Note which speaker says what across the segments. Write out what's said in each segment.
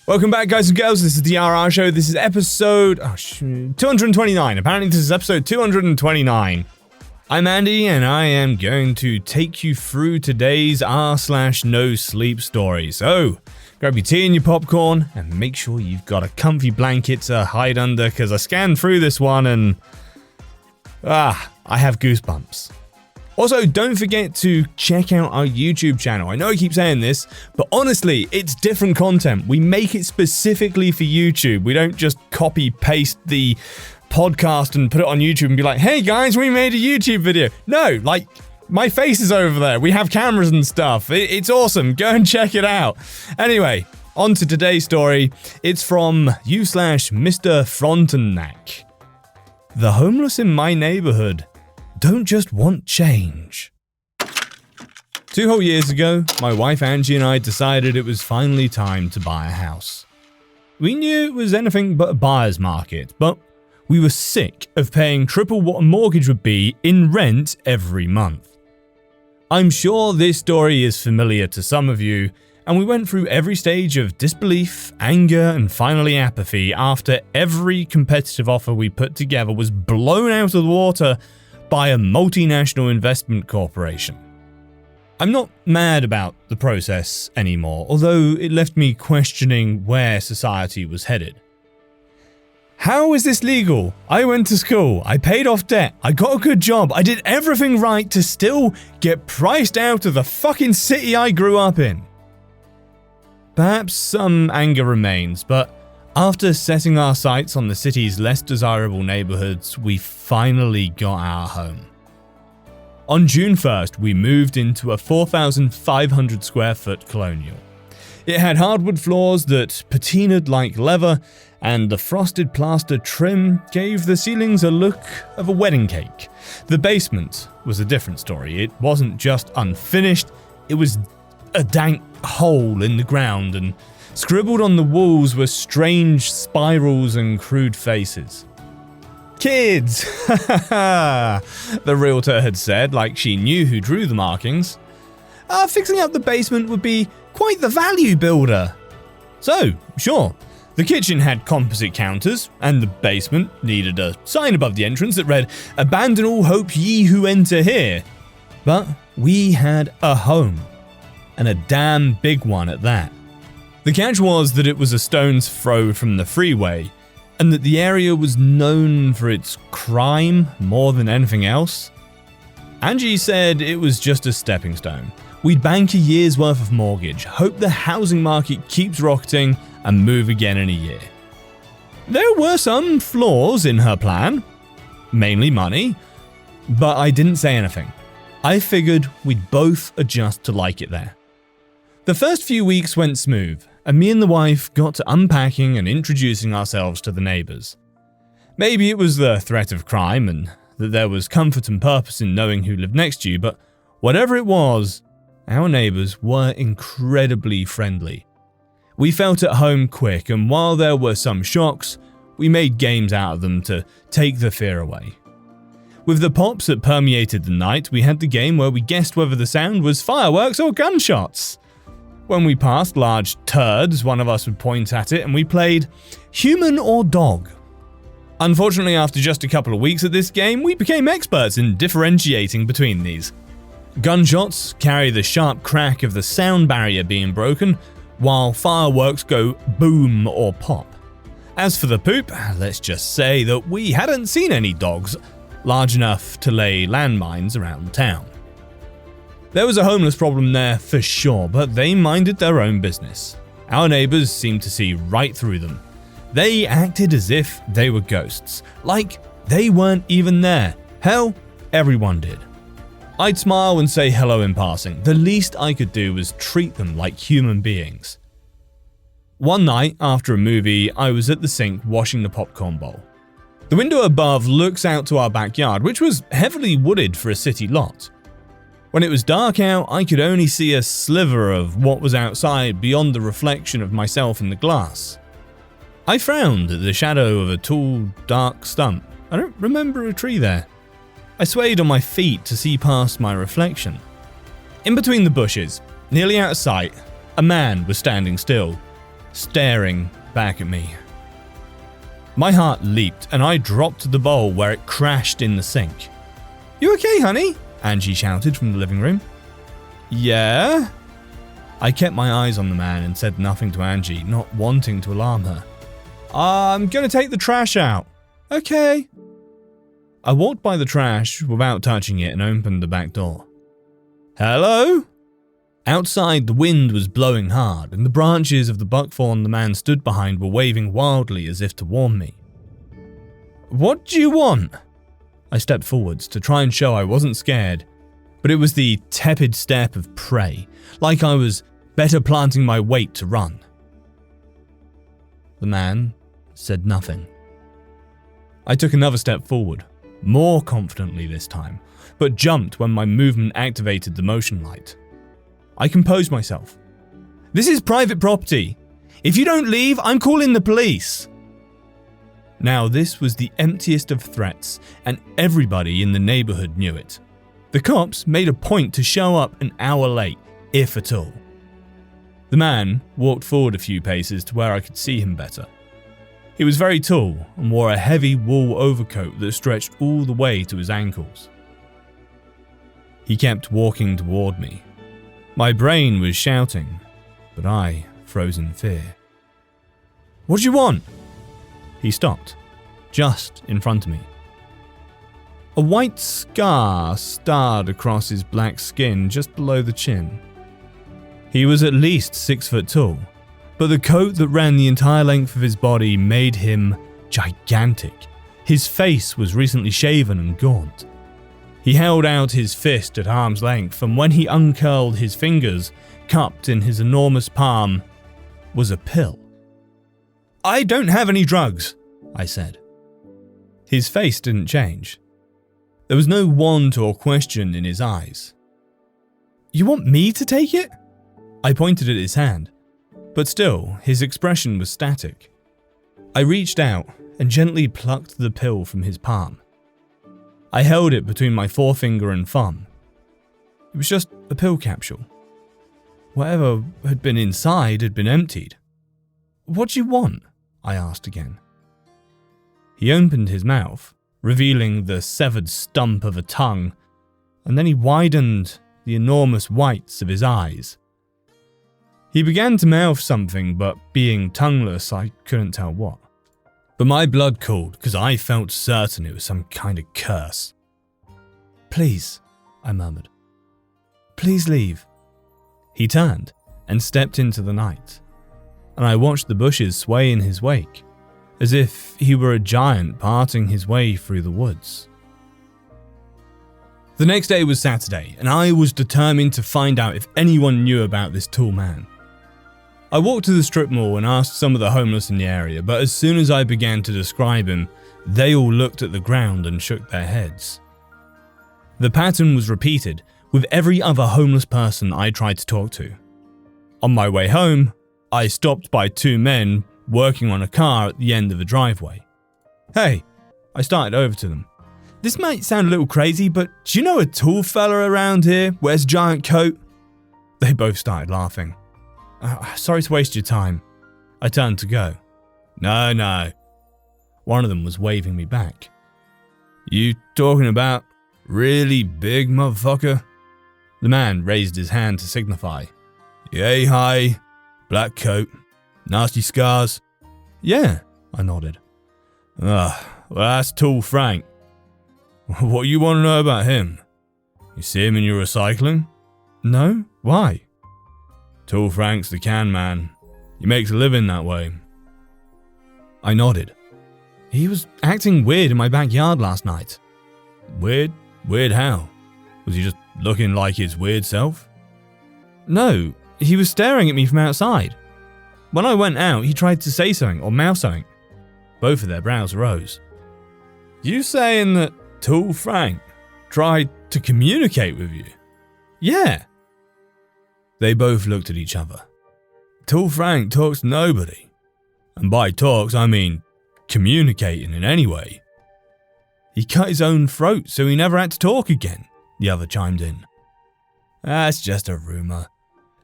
Speaker 1: Welcome back, guys and girls. This is the RR Show. This is episode 229. Apparently, this is episode 229. I'm Andy, and I am going to take you through today's r/NoSleep story. So, grab your tea and your popcorn, and make sure you've got a comfy blanket to hide under, because I scanned through this one and I have goosebumps. Also, don't forget to check out our YouTube channel. I know I keep saying this, but honestly, it's different content. We make it specifically for YouTube. We don't just copy-paste the podcast and put it on YouTube and be like, hey guys, we made a YouTube video. No, like, my face is over there. We have cameras and stuff. It's awesome. Go and check it out. Anyway, on to today's story. It's from u/Mr. Frontenac. The homeless in my neighborhood don't just want change. 2 whole years ago, my wife Angie and I decided it was finally time to buy a house. We knew it was anything but a buyer's market, but we were sick of paying triple what a mortgage would be in rent every month. I'm sure this story is familiar to some of you, and we went through every stage of disbelief, anger, and finally apathy after every competitive offer we put together was blown out of the water by a multinational investment corporation. I'm not mad about the process anymore, although it left me questioning where society was headed. How is this legal? I went to school, I paid off debt, I got a good job, I did everything right to still get priced out of the fucking city I grew up in. Perhaps some anger remains, but after setting our sights on the city's less desirable neighborhoods, we finally got our home. On June 1st, we moved into a 4,500 square foot colonial. It had hardwood floors that patinaed like leather, and the frosted plaster trim gave the ceilings a look of a wedding cake. The basement was a different story. It wasn't just unfinished, it was a dank hole in the ground, and scribbled on the walls were strange spirals and crude faces. Kids! The realtor had said, like she knew who drew the markings. Fixing up the basement would be quite the value builder. So, sure, the kitchen had composite counters, and the basement needed a sign above the entrance that read, "Abandon all hope ye who enter here." But we had a home, and a damn big one at that. The catch was that it was a stone's throw from the freeway, and that the area was known for its crime more than anything else. Angie said it was just a stepping stone. We'd bank a year's worth of mortgage, hope the housing market keeps rocketing, and move again in a year. There were some flaws in her plan, mainly money, but I didn't say anything. I figured we'd both adjust to like it there. The first few weeks went smooth, and me and the wife got to unpacking and introducing ourselves to the neighbors. Maybe it was the threat of crime and that there was comfort and purpose in knowing who lived next to you, but whatever it was, our neighbors were incredibly friendly. We felt at home quick, and while there were some shocks, we made games out of them to take the fear away. With the pops that permeated the night, we had the game where we guessed whether the sound was fireworks or gunshots. When we passed large turds, one of us would point at it, and we played human or dog. Unfortunately, after just a couple of weeks at this game, we became experts in differentiating between these. Gunshots carry the sharp crack of the sound barrier being broken, while fireworks go boom or pop. As for the poop, let's just say that we hadn't seen any dogs large enough to lay landmines around town. There was a homeless problem there for sure, but they minded their own business. Our neighbors seemed to see right through them. They acted as if they were ghosts, like they weren't even there. Hell, everyone did. I'd smile and say hello in passing. The least I could do was treat them like human beings. One night, after a movie, I was at the sink washing the popcorn bowl. The window above looks out to our backyard, which was heavily wooded for a city lot. When it was dark out, I could only see a sliver of what was outside beyond the reflection of myself in the glass. I frowned at the shadow of a tall, dark stump. I don't remember a tree there. I swayed on my feet to see past my reflection. In between the bushes, nearly out of sight, a man was standing still, staring back at me. My heart leaped and I dropped the bowl where it crashed in the sink. "You okay, honey?" Angie shouted from the living room. "Yeah?" I kept my eyes on the man and said nothing to Angie, not wanting to alarm her. "I'm gonna take the trash out." "Okay." I walked by the trash without touching it and opened the back door. "Hello?" Outside, the wind was blowing hard, and the branches of the buckthorn the man stood behind were waving wildly as if to warn me. "What do you want?" I stepped forwards to try and show I wasn't scared, but it was the tepid step of prey, like I was better planting my weight to run. The man said nothing. I took another step forward, more confidently this time, but jumped when my movement activated the motion light. I composed myself. "This is private property. If you don't leave, I'm calling the police." Now, this was the emptiest of threats, and everybody in the neighborhood knew it. The cops made a point to show up an hour late, if at all. The man walked forward a few paces to where I could see him better. He was very tall and wore a heavy wool overcoat that stretched all the way to his ankles. He kept walking toward me. My brain was shouting, but I froze in fear. "What do you want?" He stopped, just in front of me. A white scar starred across his black skin just below the chin. He was at least 6 foot tall, but the coat that ran the entire length of his body made him gigantic. His face was recently shaven and gaunt. He held out his fist at arm's length, and when he uncurled his fingers, cupped in his enormous palm, was a pill. "I don't have any drugs," I said. His face didn't change. There was no want or question in his eyes. "You want me to take it?" I pointed at his hand, but still, his expression was static. I reached out and gently plucked the pill from his palm. I held it between my forefinger and thumb. It was just a pill capsule. Whatever had been inside had been emptied. "What do you want?" I asked again. He opened his mouth, revealing the severed stump of a tongue, and then he widened the enormous whites of his eyes. He began to mouth something, but being tongueless, I couldn't tell what. But my blood cooled because I felt certain it was some kind of curse. "Please," I murmured. "Please leave." He turned and stepped into the night, and I watched the bushes sway in his wake, as if he were a giant parting his way through the woods. The next day was Saturday, and I was determined to find out if anyone knew about this tall man. I walked to the strip mall and asked some of the homeless in the area, but as soon as I began to describe him, they all looked at the ground and shook their heads. The pattern was repeated with every other homeless person I tried to talk to. On my way home, I stopped by 2 men working on a car at the end of the driveway. "Hey," I started over to them. "This might sound a little crazy, but do you know a tall fella around here wears a giant coat?" They both started laughing. "Sorry to waste your time." I turned to go. No. One of them was waving me back. "You talking about really big motherfucker?" The man raised his hand to signify. "Yay high, black coat, nasty scars?" "Yeah," I nodded. Well, that's Tall Frank. What you want to know about him? You see him in your recycling?" "No, why?" "Tall Frank's the can man. He makes a living that way." I nodded. "He was acting weird in my backyard last night." "Weird? Weird how? Was he just looking like his weird self?" "No, he was staring at me from outside. When I went out, he tried to say something or mouth something." Both of their brows rose. "You saying that Tall Frank tried to communicate with you?" "Yeah." They both looked at each other. "Tall Frank talks to nobody. And by talks, I mean communicating in any way." "He cut his own throat so he never had to talk again," the other chimed in. "That's just a rumor.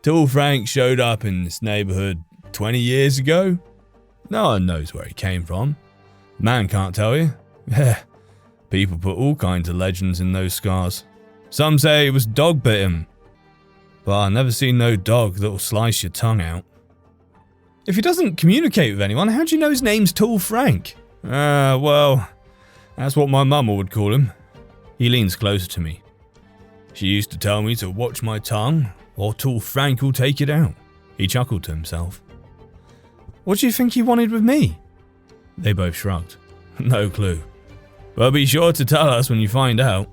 Speaker 1: Tall Frank showed up in this neighborhood 20 years ago? No one knows where he came from. Man can't tell you. People put all kinds of legends in those scars. Some say it was dog bit him. But I've never seen no dog that'll slice your tongue out. If he doesn't communicate with anyone, how do you know his name's Tall Frank? Well, that's what my mama would call him. He leans closer to me. She used to tell me to watch my tongue, or Tall Frank will take it out. He chuckled to himself. What do you think he wanted with me? They both shrugged. No clue. But be sure to tell us when you find out.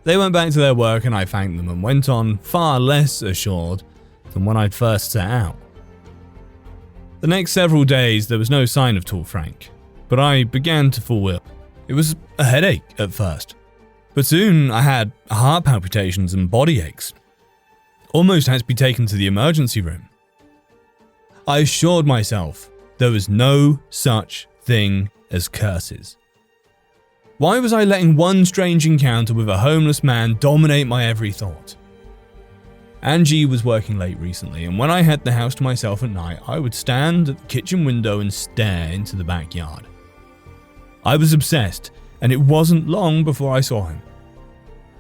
Speaker 1: They went back to their work and I thanked them and went on far less assured than when I'd first set out. The next several days there was no sign of Tall Frank, but I began to fall ill. It was a headache at first, but soon I had heart palpitations and body aches. Almost had to be taken to the emergency room. I assured myself there was no such thing as curses. Why was I letting one strange encounter with a homeless man dominate my every thought? Angie was working late recently, and when I had the house to myself at night, I would stand at the kitchen window and stare into the backyard. I was obsessed, and it wasn't long before I saw him.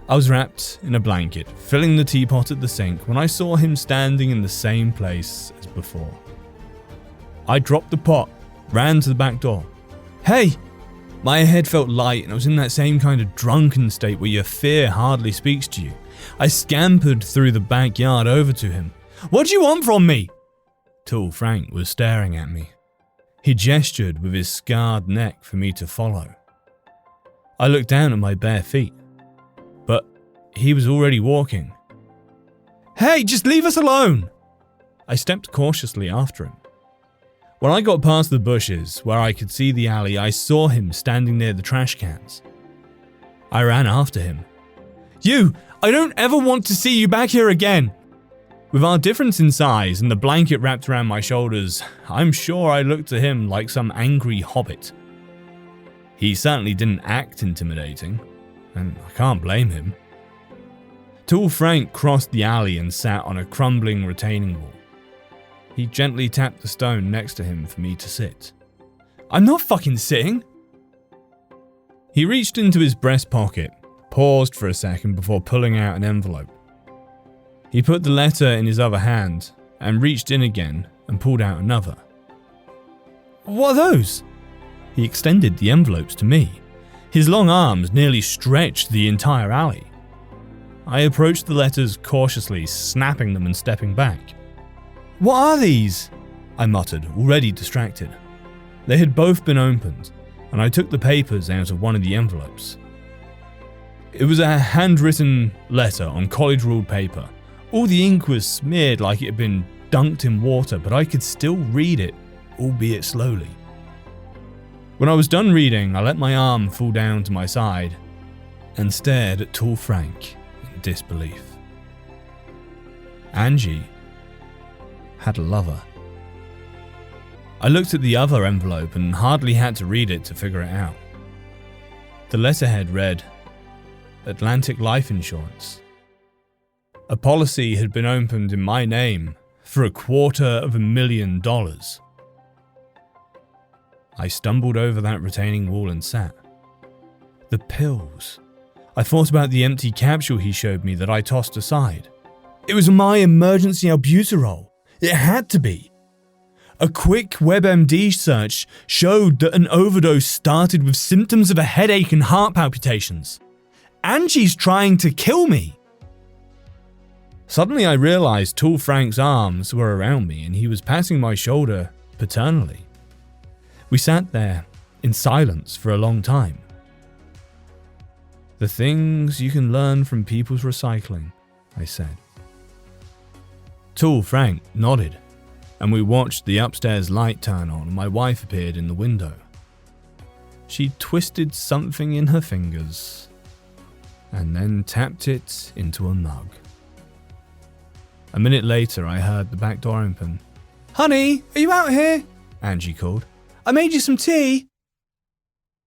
Speaker 1: I was wrapped in a blanket, filling the teapot at the sink, when I saw him standing in the same place as before. I dropped the pot, ran to the back door. Hey! My head felt light, and I was in that same kind of drunken state where your fear hardly speaks to you. I scampered through the backyard over to him. What do you want from me? Tall Frank was staring at me. He gestured with his scarred neck for me to follow. I looked down at my bare feet, but he was already walking. Hey, just leave us alone! I stepped cautiously after him. When I got past the bushes, where I could see the alley, I saw him standing near the trash cans. I ran after him. You! I don't ever want to see you back here again! With our difference in size and the blanket wrapped around my shoulders, I'm sure I looked to him like some angry hobbit. He certainly didn't act intimidating, and I can't blame him. Tall Frank crossed the alley and sat on a crumbling retaining wall. He gently tapped the stone next to him for me to sit. I'm not fucking sitting! He reached into his breast pocket, paused for a second before pulling out an envelope. He put the letter in his other hand and reached in again and pulled out another. What are those? He extended the envelopes to me. His long arms nearly stretched the entire alley. I approached the letters cautiously, snapping them and stepping back. What are these? I muttered, already distracted. They had both been opened, and I took the papers out of one of the envelopes. It was a handwritten letter on college-ruled paper. All the ink was smeared like it had been dunked in water, but I could still read it, albeit slowly. When I was done reading, I let my arm fall down to my side and stared at Tall Frank in disbelief. Angie had a lover. I looked at the other envelope and hardly had to read it to figure it out. The letterhead read, Atlantic Life Insurance. A policy had been opened in my name for $250,000. I stumbled over that retaining wall and sat. The pills. I thought about the empty capsule he showed me that I tossed aside. It was my emergency albuterol. It had to be. A quick WebMD search showed that an overdose started with symptoms of a headache and heart palpitations. Angie's trying to kill me. Suddenly I realized Tall Frank's arms were around me and he was patting my shoulder paternally. We sat there in silence for a long time. The things you can learn from people's recycling, I said. Tall Frank nodded, and we watched the upstairs light turn on and my wife appeared in the window. She twisted something in her fingers and then tapped it into a mug. A minute later, I heard the back door open. Honey, are you out here? Angie called. I made you some tea.